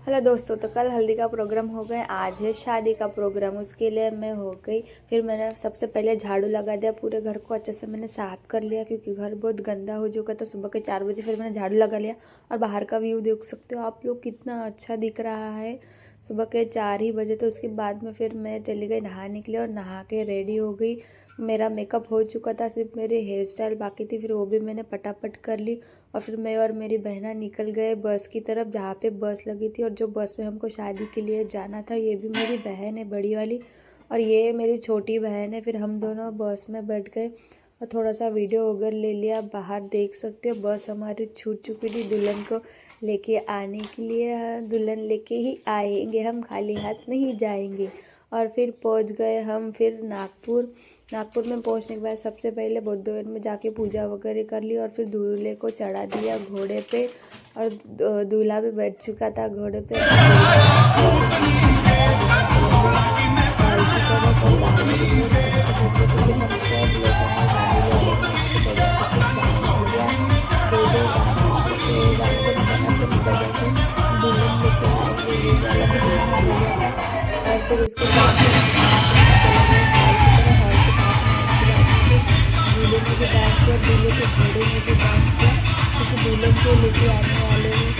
Hello दोस्तों, तो कल हल्दी का प्रोग्राम हो गया। आज है शादी का प्रोग्राम। उसके लिए मैं हो गई। फिर मैंने सबसे पहले झाड़ू लगा दिया, पूरे घर को अच्छे से मैंने साफ कर लिया क्योंकि घर बहुत गंदा हो चुका था। सुबह के 4 बजे फिर मैंने झाड़ू लगा लिया। और बाहर का व्यू देख सकते हो आप लोग, कितना अच्छा दिख रहा है। सुबह के 4 ही बजे। तो उसके बाद में फिर मैं चली गई नहाने के लिए और नहा के रेडी हो गई। मेरा मेकअप हो चुका था, सिर्फ मेरी हेयर स्टाइल बाकी थी, फिर वो भी मैंने पटापट कर ली। और फिर मैं और मेरी बहना निकल गए बस की तरफ, जहाँ पे बस लगी थी। और जो बस में हमको शादी के लिए जाना था, ये भी मेरी बहन है बड़ी वाली, और ये मेरी छोटी बहन है। फिर हम दोनों बस में बैठ गए और थोड़ा सा वीडियो वगैरह ले लिया। बाहर देख सकते हो बस हमारी छूट चुकी थी दुल्हन को लेके आने के लिए। दुल्हन लेके ही आएंगे हम, खाली हाथ नहीं जाएंगे। और फिर पहुंच गए हम फिर नागपुर में पहुंचने के बाद सबसे पहले बुद्धवार में जाके पूजा वगैरह कर ली। और फिर दूल्हे को चढ़ा दिया घोड़े पे, और दूल्हा भी बैठ चुका था घोड़े पे। और फिर उसके बाद दूल्हे ने भी डांस किया, दूल्हे के घोड़े ने भी डांस किया क्योंकि दुल्हन को लेके आने वाले हैं।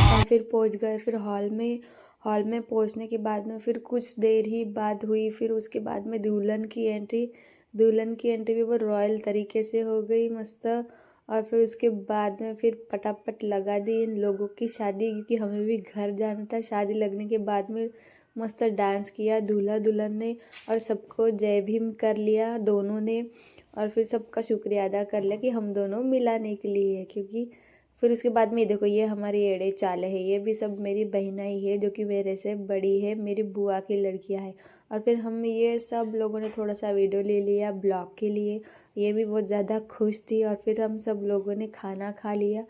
और फिर पहुंच गए फिर हॉल में पहुंचने के बाद में फिर कुछ देर ही बात हुई। फिर उसके बाद में दुल्हन की एंट्री भी बहुत रॉयल तरीके से हो गई, मस्त। और फिर उसके बाद में फिर पटापट लगा दी इन लोगों की शादी, क्योंकि हमें भी घर जाना था। शादी लगने के बाद में मस्त डांस किया दूल्हा दुल्हन ने, और सबको जय भीम कर लिया दोनों ने। और फिर सबका शुक्रिया अदा कर लिया कि हम दोनों मिलाने के लिए, क्योंकि फिर उसके बाद में देखो ये हमारी एड़े चाले है, ये भी सब मेरी बहना ही है जो कि मेरे से बड़ी है, मेरी बुआ की लड़कियां हैं। और फिर हम ये सब लोगों ने थोड़ा सा वीडियो ले लिया ब्लॉग के लिए। ये भी बहुत ज़्यादा खुश थी। और फिर हम सब लोगों ने खाना खा लिया।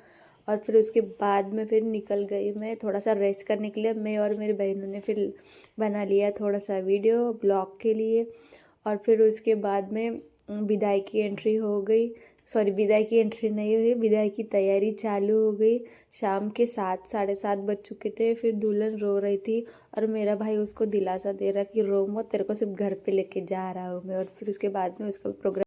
और फिर उसके बाद में फिर निकल गई मैं थोड़ा सा रेस्ट करने के लिए। मैं और मेरी बहनों ने फिर बना लिया थोड़ा सा वीडियो ब्लॉग के लिए। और फिर उसके बाद में विदाई की एंट्री हो गई। सॉरी, विदाई की एंट्री नहीं हुई, विदाई की तैयारी चालू हो गई। शाम के 7 साढ़े 7 बज चुके थे। फिर दुल्हन रो रही थी और मेरा भाई उसको दिलासा दे रहा कि रो मत, तेरे को सिर्फ घर पे लेके जा रहा हूँ मैं। और फिर उसके बाद में उसका प्रोग्राम